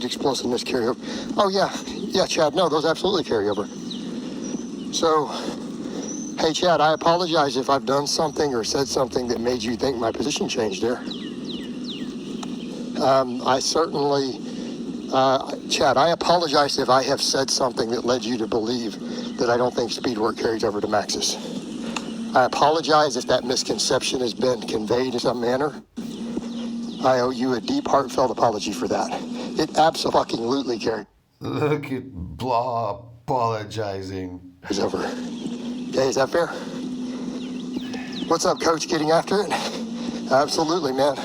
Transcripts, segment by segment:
heat explosiveness carry over. Oh, yeah, Chad, no, those absolutely carry over. So, hey, Chad, I apologize if I've done something or said something that made you think my position changed there. I certainly, Chad, I apologize if I have said something that led you to believe that I don't think speed work carries over to Maxis. I apologize if that misconception has been conveyed in some manner. I owe you a deep, heartfelt apology for that. It absolutely carries Look at Blaha apologizing. over. Okay, is that fair? What's up, Coach? Getting after it? Absolutely, man.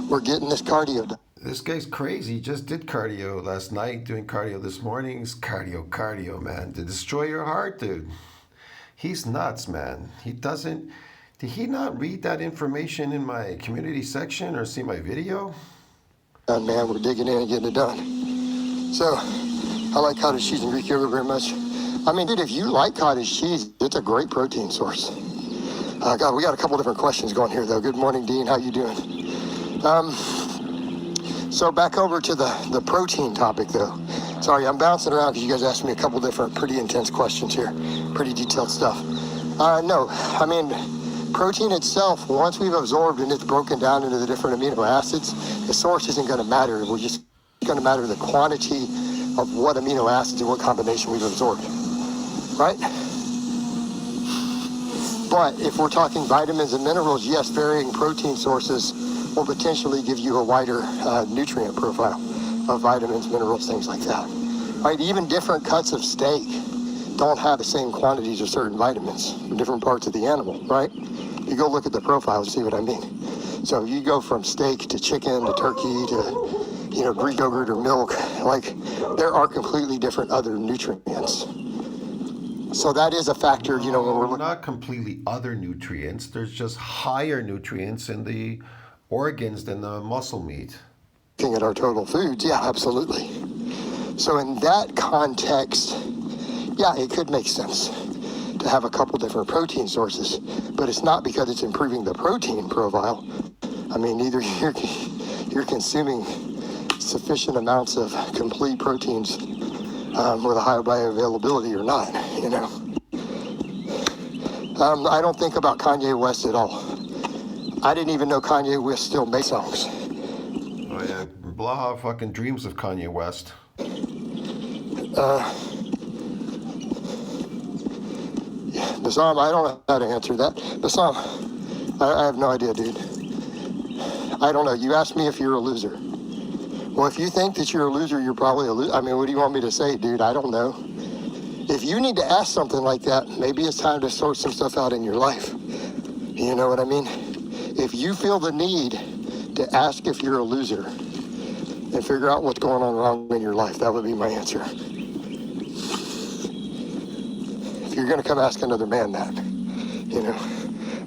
We're getting this cardio done. This guy's crazy. He just did cardio last night, doing cardio this morning. It's cardio, man. To destroy your heart, dude. He's nuts, man. Did he not read that information in my community section or see my video? Man, we're digging in and getting it done. So, I like cottage cheese and Greek yogurt very much. I mean, dude, if you like cottage cheese, it's a great protein source. God, we got a couple different questions going here, though. Good morning, Dean. How you doing? So back over to the protein topic, though. Sorry, I'm bouncing around because you guys asked me a couple different pretty intense questions here. Pretty detailed stuff. No, I mean, protein itself, once we've absorbed and it's broken down into the different amino acids, the source isn't going to matter. We're just going to matter the quantity of what amino acids and what combination we've absorbed, right? But if we're talking vitamins and minerals, yes, varying protein sources will potentially give you a wider nutrient profile of vitamins, minerals, things like that. Right? Even different cuts of steak don't have the same quantities of certain vitamins from different parts of the animal, right? You go look at the profiles, see what I mean. So you go from steak to chicken to turkey to, Greek yogurt or milk, like there are completely different other nutrients. So that is a factor, when we're looking. Not completely other nutrients. There's just higher nutrients in the organs than the muscle meat. Looking at our total foods, yeah, absolutely. So in that context, yeah, it could make sense to have a couple different protein sources, but it's not because it's improving the protein profile. I mean, either you're consuming sufficient amounts of complete proteins with a high bioavailability or not, I don't think about Kanye West at all. I didn't even know Kanye West still made songs. Oh yeah, Blaha fucking dreams of Kanye West. Basam, I don't know how to answer that. Basam, I have no idea, dude. I don't know. You asked me if you're a loser. Well, if you think that you're a loser, you're probably a loser. I mean, what do you want me to say, dude? I don't know. If you need to ask something like that, maybe it's time to sort some stuff out in your life. You know what I mean? If you feel the need to ask if you're a loser and figure out what's going on wrong in your life, that would be my answer. If you're going to come ask another man that,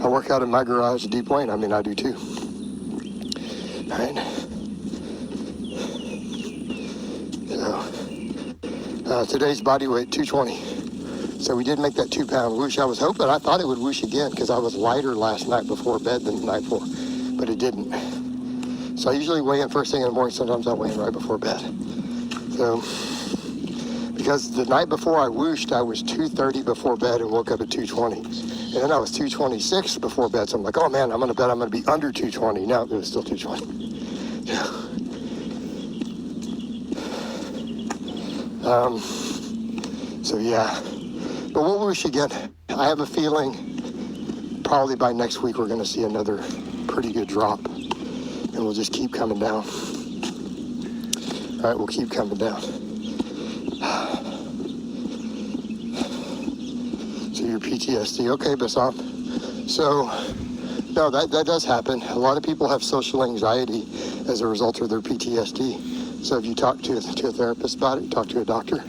I work out in my garage at Deep Wayne. I mean, I do too. All right? So, today's body weight, 220. So we did make that 2-pound whoosh. I thought it would whoosh again because I was lighter last night before bed than the night before, but it didn't. So I usually weigh in first thing in the morning. Sometimes I weigh in right before bed. So, because the night before I whooshed, I was 230 before bed and woke up at 220. And then I was 226 before bed. So I'm like, oh man, I'm going to bet I'm going to be under 220. No, it was still 220. Yeah. So yeah. But we'll whoosh again. I have a feeling probably by next week we're going to see another pretty good drop. And we'll just keep coming down. All right, we'll keep coming down. So your PTSD. Okay, Basam. So, no, that does happen. A lot of people have social anxiety as a result of their PTSD. So if you talk to a therapist about it, you talk to a doctor,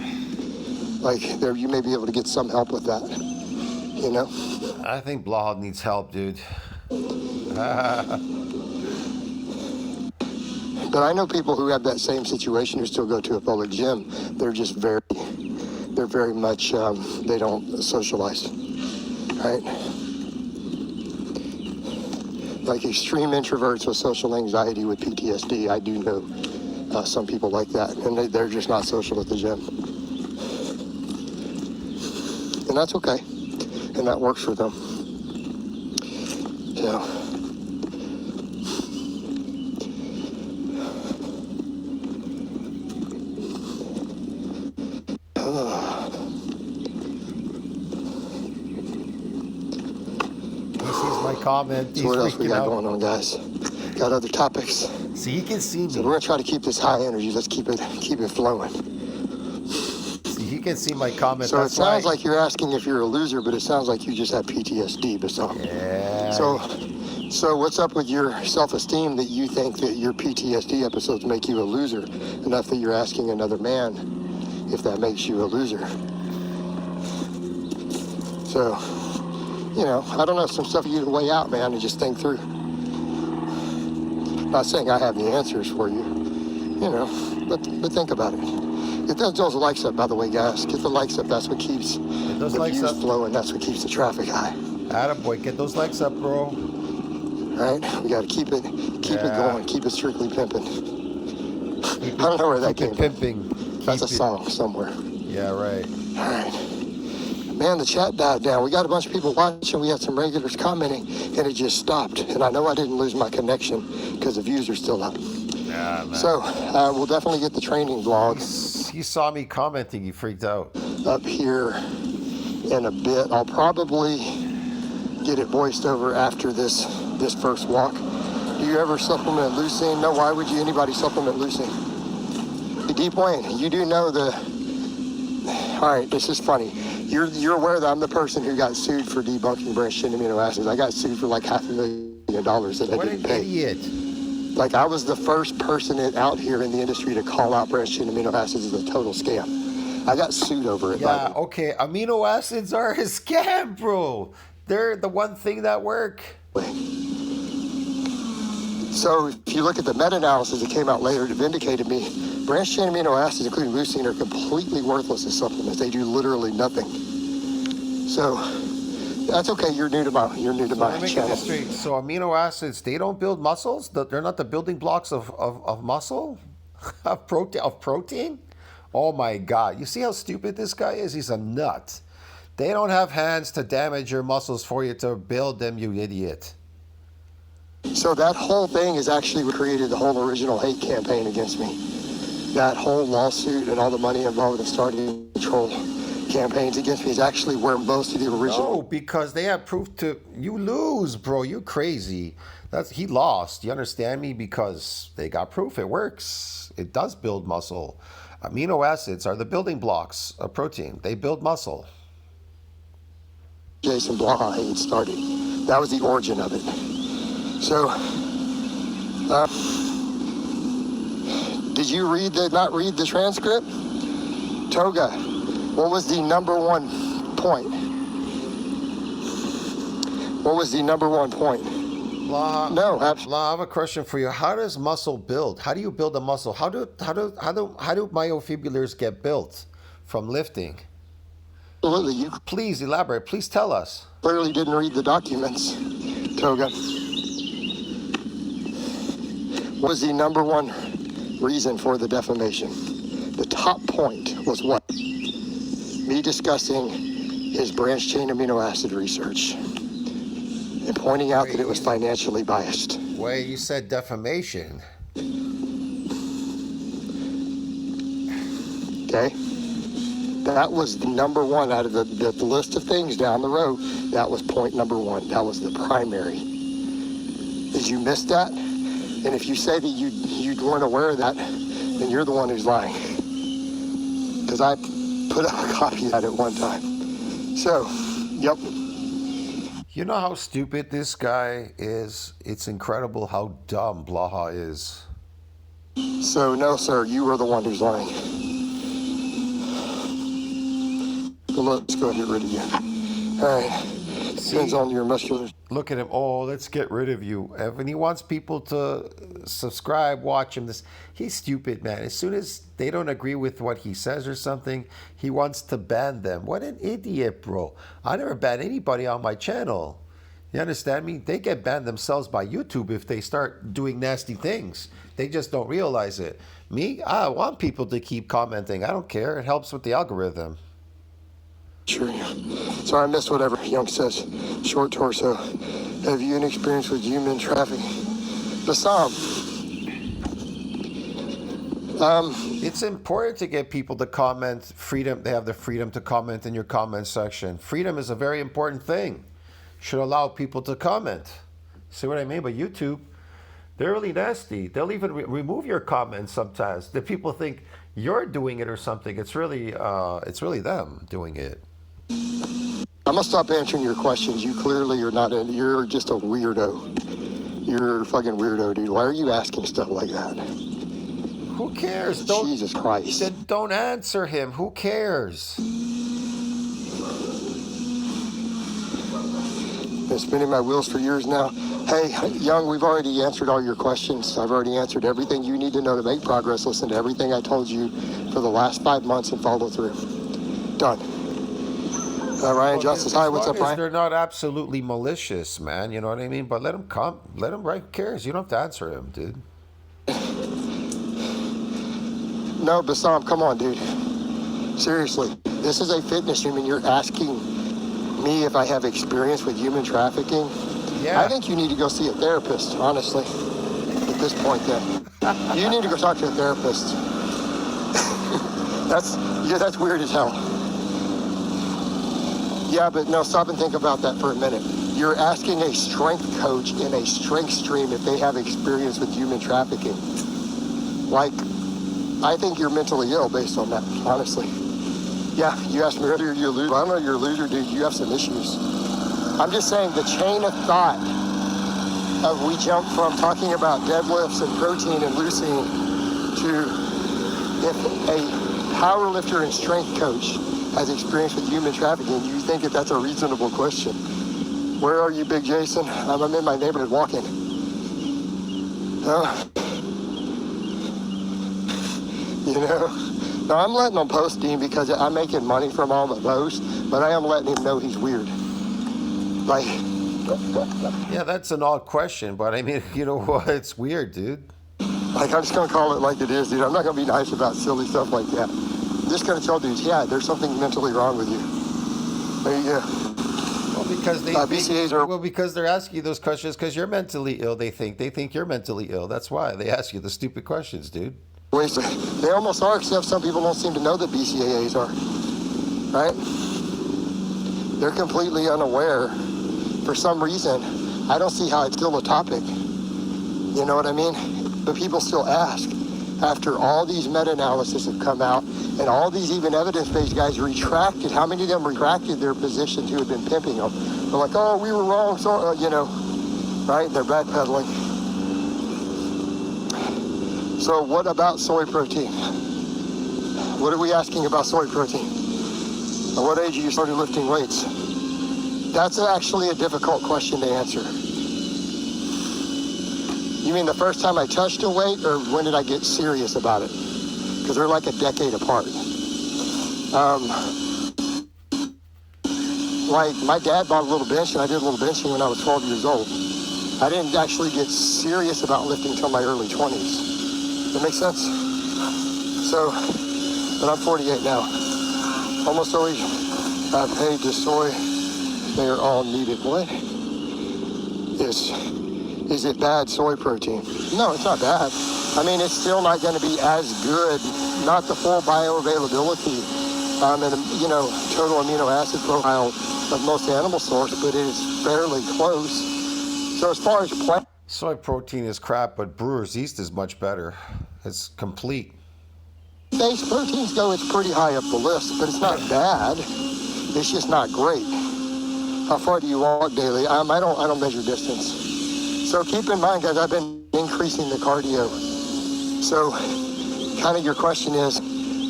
you may be able to get some help with that, I think Blaha needs help, dude. But I know people who have that same situation who still go to a public gym. They're just very much, they don't socialize, right? Like extreme introverts with social anxiety with PTSD, I do know some people like that, and they're just not social at the gym. And that's okay, and that works for them. So, He sees my comment. so He's what else we freaking got out. going on, guys? Got other topics? See, he can see So me. we're gonna try to keep this high energy. Let's keep it flowing. See, he can see my comment. So it That's sounds why. like you're asking if you're a loser, but it sounds like you just have PTSD, Basam. Yeah. So what's up with your self-esteem that you think that your PTSD episodes make you a loser enough that you're asking another man if that makes you a loser? So, you know, I don't know, some stuff you can weigh out, man, and just think through. Not saying I have the answers for you, you know, but think about it. Get those likes up, by the way, guys. Get the likes up. That's what keeps those the likes views up. flowing. That's what keeps the traffic high. Attaboy, get those likes up, bro. Right? We got to keep it going. Keep it strictly pimping. I don't know where that came from. Pimping. That's a song somewhere. Yeah, right. All right. Man, the chat died down. We got a bunch of people watching. We had some regulars commenting, and it just stopped. And I know I didn't lose my connection because the views are still up. Yeah, man. So we'll definitely get the training vlog He saw me commenting. He freaked out. up here in a bit. I'll probably get it voiced over after this first walk. Do you ever supplement leucine? No, why would anybody supplement leucine? Deep Wayne, you do know all right, this is funny. You're aware that I'm the person who got sued for debunking branched-chain amino acids. I got sued for like $500,000 that I What didn't an pay. idiot. Like, I was the first person out here in the industry to call out branched-chain amino acids as a total scam. I got sued over it. Yeah, okay. Amino acids are a scam, bro. They're the one thing that work. So if you look at the meta-analysis that came out later that vindicated me, branched-chain amino acids, including leucine, are completely worthless as supplements. They do literally nothing. So that's okay. You're new to my Let me get channel. this straight. So amino acids, they don't build muscles? They're not the building blocks of muscle? of protein? Oh my God. You see how stupid this guy is? He's a nut. They don't have hands to damage your muscles for you to build them, you idiot. So that whole thing is actually what created the whole original hate campaign against me. That whole lawsuit and all the money involved in starting control campaigns against me is actually where most of the original... No, because they have proof to... You lose, bro. You crazy. He lost. You understand me? Because they got proof. It works. It does build muscle. Amino acids are the building blocks of protein. They build muscle. JasonBlaha hate started. That was the origin of it. So, did you not read the transcript? Toga, what was the number one point? What was the number one point? Blaha, No, absolutely. Blaha, I have a question for you. How does muscle build? How do you build a muscle? How do myofibrillars get built from lifting? You Please elaborate. Please tell us. clearly didn't read the documents, Toga. What was the number one reason for the defamation? The top point was what? Me discussing his branched-chain amino acid research and pointing out that it was financially biased. Wait, you said defamation. Okay? That was the number one out of the list of things down the road. That was point number one. That was the primary. Did you miss that? And if you say that you weren't aware of that, then you're the one who's lying. Because I put out a copy of that at one time. So, yep. You know how stupid this guy is? It's incredible how dumb Blaha is. So, no, sir, you were the one who's lying. So let's go and get rid of you. All right. Depends on your muscular... Look at him. Oh, let's get rid of you. And he wants people to subscribe, watch him. He's stupid, man. As soon as they don't agree with what he says or something, he wants to ban them. What an idiot, bro. I never ban anybody on my channel. You understand me? They get banned themselves by YouTube if they start doing nasty things. They just don't realize it. Me, I want people to keep commenting. I don't care. It helps with the algorithm. Sure. Sorry, I missed whatever Young says. Short torso. Have you an experience with human trafficking? Bassam. It's important to get people to comment. Freedom. They have the freedom to comment in your comment section. Freedom is a very important thing. Should allow people to comment. See what I mean? But YouTube, they're really nasty. They'll even remove your comments sometimes. The people think you're doing it or something. It's really them doing it. I'm gonna stop answering your questions. You clearly are not. You're just a weirdo. You're a fucking weirdo, dude. Why are you asking stuff like that? Who cares? Jesus Christ. Then don't answer him. Who cares? Been spinning my wheels for years now. Hey, Young, we've already answered all your questions. I've already answered everything you need to know to make progress. Listen to everything I told you for the last 5 months and follow through. Done. Ryan Justice, hi, what's up, Ryan? They're not absolutely malicious, man. You know what I mean? But let them come. Let them write. Who cares? You don't have to answer him, dude. No, Bassam, come on, dude. Seriously, this is a fitness stream and you're asking me if I have experience with human trafficking. Yeah. I think you need to go see a therapist, honestly, at this point then. You need to go talk to a therapist. That's weird as hell. Yeah, but no, stop and think about that for a minute. You're asking a strength coach in a strength stream if they have experience with human trafficking. Like, I think you're mentally ill based on that, honestly. Yeah, you asked me earlier, you're a loser. I don't know, you're a loser, dude. You have some issues. I'm just saying the chain of thought of we jump from talking about deadlifts and protein and leucine to if a power lifter and strength coach has experience with human trafficking, you think that that's a reasonable question. Where are you, Big Jason? I'm in my neighborhood walking. You know? No, I'm letting him post, Dean, because I'm making money from all the posts, but I am letting him know he's weird. Like... Yeah, that's an odd question, but I mean, you know what? It's weird, dude. Like, I'm just going to call it like it is, dude. I'm not going to be nice about silly stuff like that. I'm just going to tell dudes, yeah, there's something mentally wrong with you. There you go. Well, because BCAs are... Well, because they're asking you those questions because you're mentally ill. They think you're mentally ill. That's why they ask you the stupid questions, dude. Wait a second. They almost are, except some people don't seem to know that BCAAs are. Right? They're completely unaware. For some reason, I don't see how it's still a topic. You know what I mean? But people still ask. After all these meta-analysis have come out, and all these even evidence-based guys retracted, how many of them retracted their positions who had been pimping them? They're like, oh, we were wrong, so, you know, right? They're backpedaling. So what about soy protein? What are we asking about soy protein? At what age you started lifting weights? That's actually a difficult question to answer. You mean the first time I touched a weight, or when did I get serious about it? Because they're like a decade apart. Like, my dad bought a little bench, and I did a little benching when I was 12 years old. I didn't actually get serious about lifting until my early 20s. That makes sense? So, but I'm 48 now. Almost always I've paid to soy. They are all needed. What? Is it bad, soy protein? No, it's not bad. I mean, it's still not going to be as good, not the full bioavailability and, you know, total amino acid profile of most animal source, but it is fairly close. So as far as plant... Soy protein is crap, but brewer's yeast is much better. It's complete. Base proteins go, it's pretty high up the list, but it's not bad. It's just not great. How far do you walk daily? I don't measure distance. So keep in mind, guys, I've been increasing the cardio. So kind of your question is,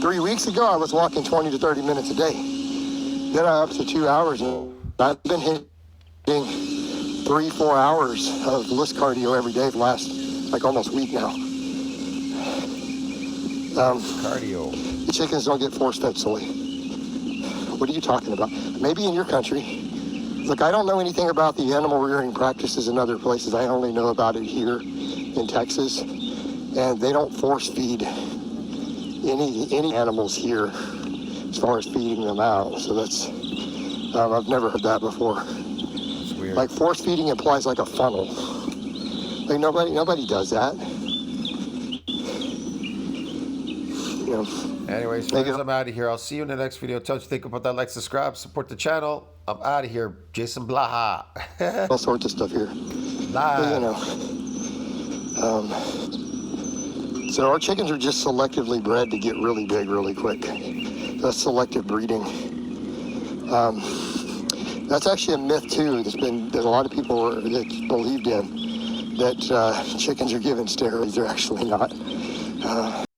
3 weeks ago, I was walking 20 to 30 minutes a day. Then I up to 2 hours. And I've been hitting 3-4 hours of list cardio every day for the last, like, almost week now. Cardio. The chickens don't get force-fed soy. What are you talking about? Maybe in your country. Look, I don't know anything about the animal rearing practices in other places. I only know about it here in Texas. and they don't force feed any animals here as far as feeding them out. So that's I've never heard that before. It's weird. Like force feeding implies like a funnel. Like nobody does that. You know. Anyways, friends, I'm out of here. I'll see you in the next video. Tell us what you think about that. Like, subscribe, support the channel. I'm out of here. JasonBlaha. All sorts of stuff here. But, you know. So our chickens are just selectively bred to get really big really quick. That's selective breeding. That's actually a myth too. That a lot of people that believed in, that chickens are given steroids. They're actually not.